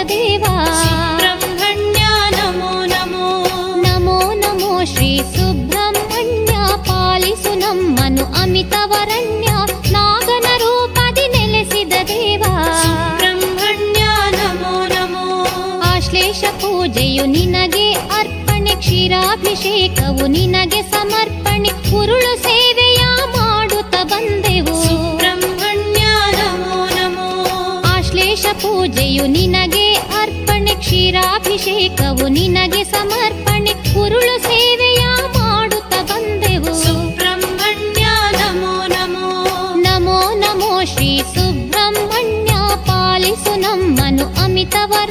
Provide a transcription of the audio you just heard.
ದೇವಾ. ಸುಬ್ರಹ್ಮಣ್ಯ ನಮೋ ನಮೋ. ನಮೋ ನಮೋ ಶ್ರೀ ಸುಬ್ರಹ್ಮಣ್ಯ, ಪಾಲಿಸು ನಮ್ಮನು ಅಮಿತವರಣ್ಯ, ನಾಗನ ರೂಪದಿ ನೆಲೆಸಿದ ದೇವಾ. ಸುಬ್ರಹ್ಮಣ್ಯ ನಮೋ ನಮೋ. ಆಶ್ಲೇಷ ಪೂಜೆಯು ನಿನಗೆ ಅರ್ಪಣೆ, ಕ್ಷೀರಾಭಿಷೇಕವು ನಿನಗೆ ಸಮರ್ಪಣೆ, ಉರುಳು ಸೇವೆಯ ಮಾಡುತ್ತ ಬಂದೆವು. ಸುಬ್ರಹ್ಮಣ್ಯ ನಮೋ ನಮೋ. ಆಶ್ಲೇಷ ಪೂಜೆಯು ನಿನಗೆ ಅರ್ಪಣೆ, ಕ್ಷೀರಾಭಿಷೇಕವು ನಿನಗೆ ಸಮರ್ಪಣೆ, ಉರುಳು ಸೇವೆಯ ಮಾಡುತ್ತ ಬಂದೆವು. ಸುಬ್ರಹ್ಮಣ್ಯ ನಮೋ ನಮೋ. ನಮೋ ನಮೋ ಶ್ರೀ ಸುಬ್ರಹ್ಮಣ್ಯ, ಪಾಲಿಸು ನಮ್ಮನು ಅಮಿತವರ